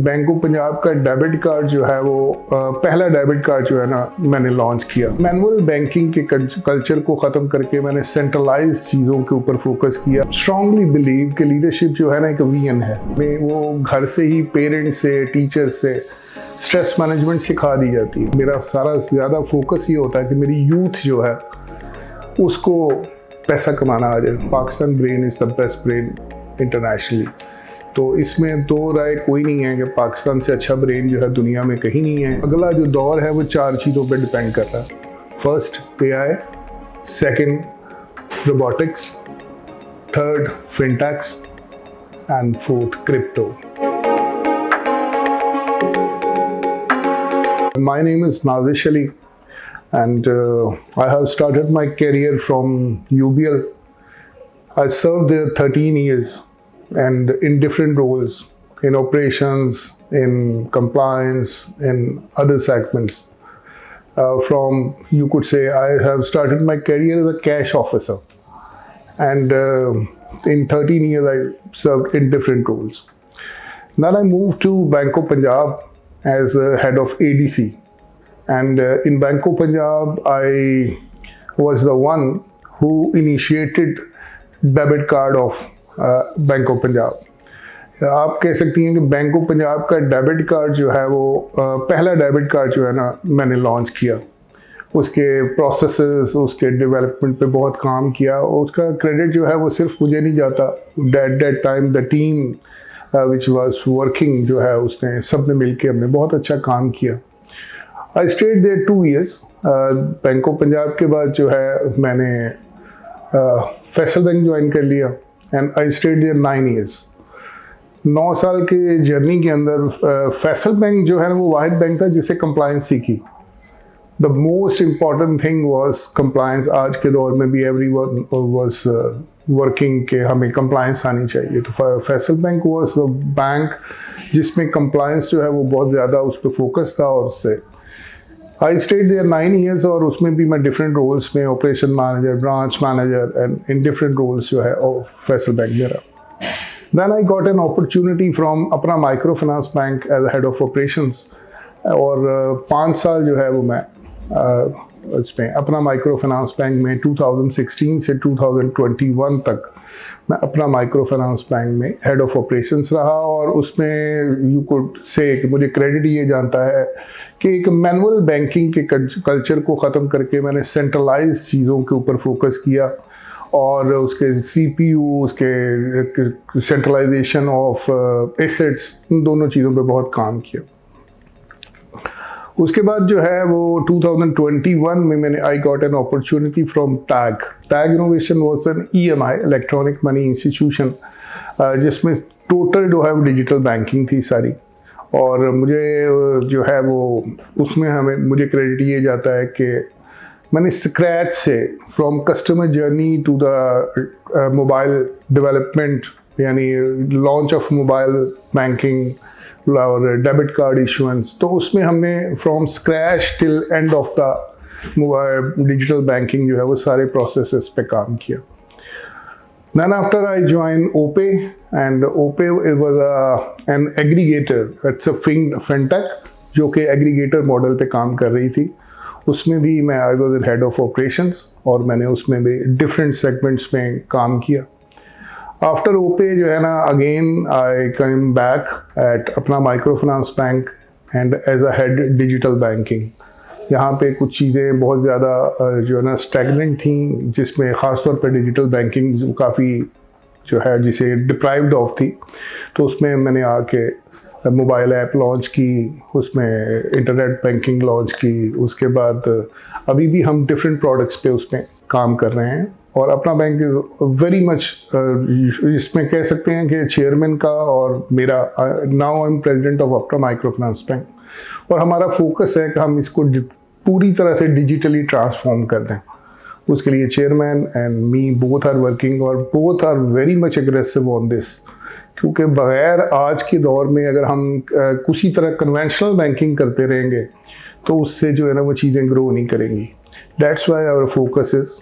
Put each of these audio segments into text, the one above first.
Bank of Punjab का debit card जो है वो पहला डेबिट कार्ड जो है ना मैंने लॉन्च किया। मैनुअल बैंकिंग के कल्चर को ख़त्म करके मैंने सेंट्रलाइज चीज़ों के ऊपर फोकस किया। स्ट्रांगली बिलीव कि लीडरशिप जो है ना एक वीएन है। वो घर से ही पेरेंट्स से, टीचर से स्ट्रेस मैनेजमेंट सिखा दी जाती है। मेरा सारा ज़्यादा फोकस ये होता है कि मेरी यूथ जो है उसको पैसा कमाना आ जाए। Pakistan brain is the best brain internationally. तो इसमें दो राय कोई नहीं है कि पाकिस्तान से अच्छा ब्रेन जो है दुनिया में कहीं नहीं है। अगला जो दौर है वो 4 चीज़ों पर डिपेंड कर रहा है। First AI, second robotics, third फिनटेक्स and fourth crypto. My name is Nazish Ali and I have started my career from UBL. I served there 13 years and in different roles, in operations, in compliance, in other segments. You could say, I have started my career as a cash officer and in 13 years I served in different roles. Then I moved to Bank of Punjab as head of ADC, and in Bank of Punjab I was the one who initiated debit card of Bank of Punjab. आप कह सकती हैं कि bank of Punjab का debit card जो है वो पहला डेबिट कार्ड जो है ना मैंने लॉन्च किया। उसके प्रोसेसेस, उसके डेवलपमेंट पे बहुत काम किया और उसका क्रेडिट जो है वो सिर्फ मुझे नहीं जाता। At that time the team which was working जो है उसने सब ने मिल के हमने बहुत अच्छा काम किया। I stayed there 2 years। Bank of Punjab के बाद जो है मैंने फैसल बैंक ज्वाइन कर लिया and I stayed there 9 years। 9 साल के जर्नी के अंदर फैसल बैंक जो है ना वो वाहिद बैंक था जिसे कंप्लायंस सीखी। The most important thing was compliance. आज के दौर में भी एवरीवन वॉज वर्किंग के हमें कंप्लायंस आनी चाहिए। तो Faisal bank was the bank जिसमें कंप्लायंस जो है वो बहुत ज़्यादा उस पर फोकस था और उससे आई स्टेड देयर 9 years और उसमें भी मैं डिफरेंट रोल्स में operation manager, branch manager and in different roles जो है फैसल बैंक में रहा। Then I got an opportunity from अपना micro finance bank as head of operations और 5 साल जो है वो मैं इसमें अपना माइक्रो फाइनेंस बैंक में 2016 से 2021 तक मैं अपना माइक्रो फाइनेंस बैंक में हेड ऑफ ऑपरेशंस रहा। और उसमें यू कुड से कि मुझे क्रेडिट ये जानता है कि एक मैनुअल बैंकिंग के कल्चर को ख़त्म करके मैंने सेंट्रलाइज चीज़ों के ऊपर फोकस किया और उसके CPU, उसके सेंट्रलाइजेशन ऑफ एसेट्स, इन दोनों चीज़ों पे बहुत काम किया। उसके बाद जो है वो 2021 में मैंने आई got an opportunity from tag innovation was an EMI electronic money institution जिसमें टोटल जो है वो डिजिटल बैंकिंग थी सारी। और मुझे जो है वो उसमें मुझे क्रेडिट ये जाता है कि मैंने स्क्रैच से from customer journey to the mobile development यानी लॉन्च ऑफ मोबाइल बैंकिंग और डेबिट कार्ड इशुएंस, तो उसमें हमने from scratch till end of the digital banking जो है वो सारे प्रोसेसेस पे काम किया। Then after I joined OPay and OPay was an aggregator, it's a fintech जो कि एग्रीगेटर मॉडल पे काम कर रही थी। उसमें भी मैं I was an head of operations और मैंने उसमें भी डिफरेंट सेगमेंट्स में काम किया। आफ्टर OPay जो है ना again I come back at अपना micro finance bank and as a head digital banking. यहाँ पे कुछ चीज़ें बहुत ज़्यादा जो है ना स्टैगनेंट थी जिसमें ख़ासतौर पर डिजिटल बैंकिंग काफ़ी जो है जिसे डिप्राइव्ड ऑफ थी। तो उसमें मैंने आके मोबाइल ऐप लॉन्च की, उसमें इंटरनेट बैंकिंग लॉन्च की। उसके बाद अभी भी हम डिफरेंट प्रोडक्ट्स पे उसमें काम कर रहे हैं और अपना बैंक वेरी मच इसमें कह सकते हैं कि चेयरमैन का और मेरा now I am president of अपना माइक्रो फाइनेंस बैंक और हमारा फोकस है कि हम इसको पूरी तरह से डिजिटली ट्रांसफॉर्म कर दें। उसके लिए chairman and me both are working और both are very much aggressive on this, क्योंकि बग़ैर आज के दौर में अगर हम किसी तरह कन्वेंशनल बैंकिंग करते रहेंगे तो उससे जो है ना वो चीज़ें ग्रो नहीं करेंगी। That's why our focus is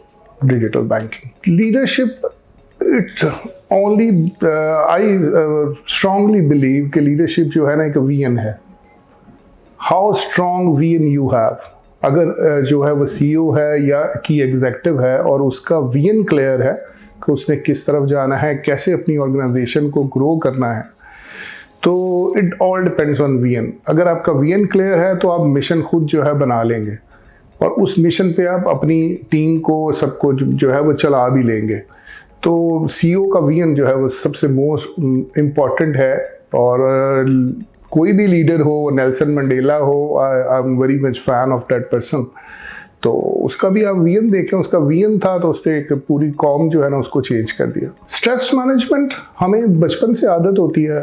digital banking. Leadership, it's only I strongly believe कि लीडरशिप जो है ना एक विजन है। How strong vision you have, अगर जो है वो सीईओ है या की एग्जेक्टिव है और उसका विजन क्लियर है कि उसने किस तरफ जाना है, कैसे अपनी ऑर्गेनाइजेशन को ग्रो करना है, तो it all depends on vision. अगर आपका विजन क्लियर है तो आप मिशन खुद जो है बना लेंगे और उस मिशन पे आप अपनी टीम को सबको जो है वो चला भी लेंगे। तो सीईओ का विजन जो है वो सबसे मोस्ट इम्पॉर्टेंट है। और कोई भी लीडर हो, नेल्सन मंडेला हो, I am very much fan of that person. तो उसका भी आप विजन देखें, उसका विजन था तो उसने एक पूरी कॉम जो है ना उसको चेंज कर दिया। स्ट्रेस मैनेजमेंट हमें बचपन से आदत होती है,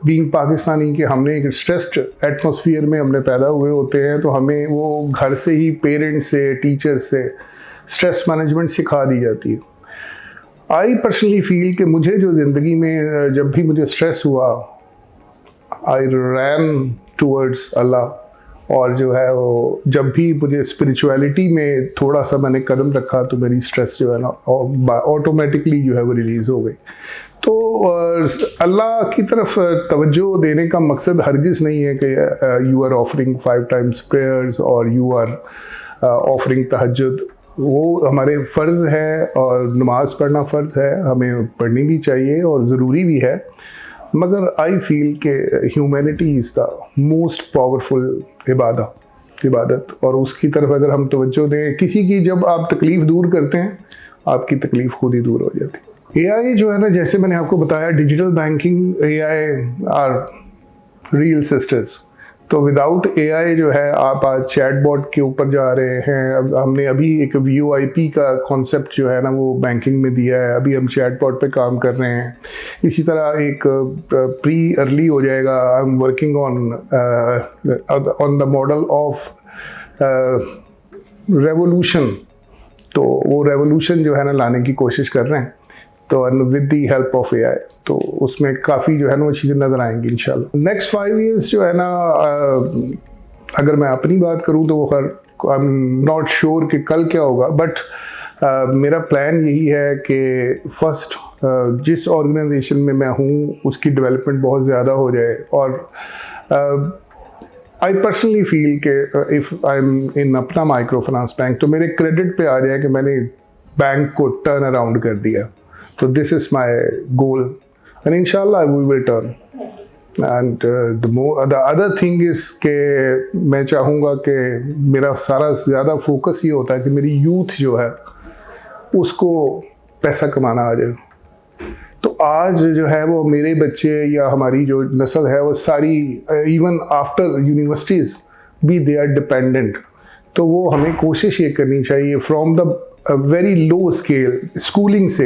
बीइंग पाकिस्तानी, कि हमने एक स्ट्रेस्ड एटमॉस्फेयर में हमने पैदा हुए होते हैं, तो हमें वो घर से ही पेरेंट्स से, टीचर से स्ट्रेस मैनेजमेंट सिखा दी जाती है। आई पर्सनली फील कि मुझे जो ज़िंदगी में जब भी मुझे स्ट्रेस हुआ, आई रैन टूवर्ड्स अल्लाह। और जो है वो जब भी मुझे स्पिरिचुअलिटी में थोड़ा सा मैंने कदम रखा तो मेरी स्ट्रेस जो है ना ऑटोमेटिकली जो है वो रिलीज़ हो गई। तो अल्लाह की तरफ तवज्जो देने का मकसद हरगिज़ नहीं है कि you are offering 5 times prayers और यू आर ऑफरिंग तहज्जुद। वो हमारे फ़र्ज़ है और नमाज़ पढ़ना फ़र्ज़ है, हमें पढ़नी भी चाहिए और ज़रूरी भी है। मगर आई फील के humanity is the most powerful इबादत, और उसकी तरफ अगर हम तवज्जो दें, किसी की जब आप तकलीफ़ दूर करते हैं आपकी तकलीफ़ खुद ही दूर हो जाती है। एआई जो है ना, जैसे मैंने आपको बताया, digital banking, AI are real sisters. तो विदाउट एआई जो है आप आज चैटबॉट के ऊपर जा रहे हैं। अब हमने अभी एक वीओआईपी का कॉन्सेप्ट जो है ना वो बैंकिंग में दिया है, अभी हम चैटबॉट पे काम कर रहे हैं। इसी तरह एक प्री अर्ली हो जाएगा, I am working on the model of revolution. तो वो रेवोल्यूशन जो है ना लाने की कोशिश कर रहे हैं, तो with the help of AI, तो उसमें काफ़ी जो है ना वो चीज़ें नज़र आएंगी इंशाल्लाह। नेक्स्ट 5 years जो है ना, अगर मैं अपनी बात करूं तो वो खैर आई एम नॉट श्योर कि कल क्या होगा, बट मेरा प्लान यही है कि फर्स्ट जिस ऑर्गेनाइजेशन में मैं हूं उसकी डेवलपमेंट बहुत ज़्यादा हो जाए। और आई पर्सनली फील कि इफ़ आई एम इन अपना माइक्रो फाइनेंस बैंक तो मेरे क्रेडिट पे आ जाए कि मैंने बैंक को टर्न अराउंड कर दिया। तो this is my goal and inshallah we will turn। and the other thing is कि मैं चाहूँगा कि मेरा सारा ज़्यादा फोकस ये होता है कि मेरी यूथ जो है उसको पैसा कमाना आ जाए। तो आज जो है वो मेरे बच्चे या हमारी जो नस्ल है वो सारी इवन आफ्टर यूनिवर्सिटीज़ भी दे आर डिपेंडेंट। तो वो हमें कोशिश ये करनी चाहिए from the very low scale, schooling से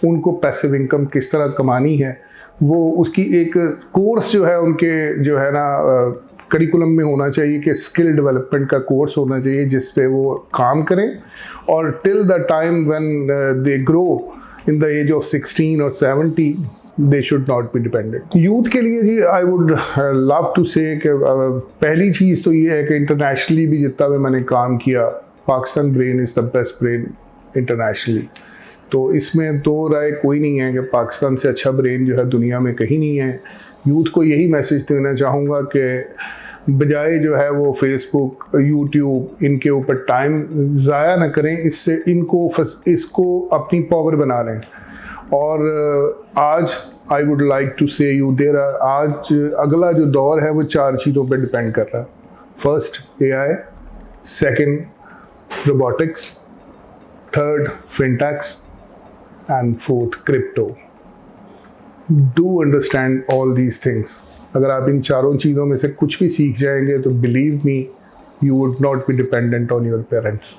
उनको पैसिव इनकम किस तरह कमानी है, वो उसकी एक कोर्स जो है उनके जो है ना करिकुलम में होना चाहिए कि स्किल डेवलपमेंट का कोर्स होना चाहिए जिस पे वो काम करें। और till the time when they grow in the age of 16 और 70 they should not be dependent. Youth के लिए जी I would love to say कि पहली चीज़ तो ये है कि इंटरनेशनली भी जितना भी मैंने काम किया, Pakistan brain is the best brain internationally. तो इसमें दो राय कोई नहीं है कि पाकिस्तान से अच्छा ब्रेन जो है दुनिया में कहीं नहीं है। यूथ को यही मैसेज देना चाहूँगा कि बजाय जो है वो फेसबुक, यूट्यूब, इनके ऊपर टाइम ज़ाया ना करें, इससे इसको अपनी पावर बना लें। और आज आई वुड लाइक टू से यू आज अगला जो दौर है वो 4 चीज़ों पर डिपेंड कर रहा है। First AI, second robotics, third फिनटेक्स and fourth crypto। Do understand all these things। अगर आप इन चारों चीज़ों में से कुछ भी सीख जाएंगे तो believe me you would not be dependent on your parents।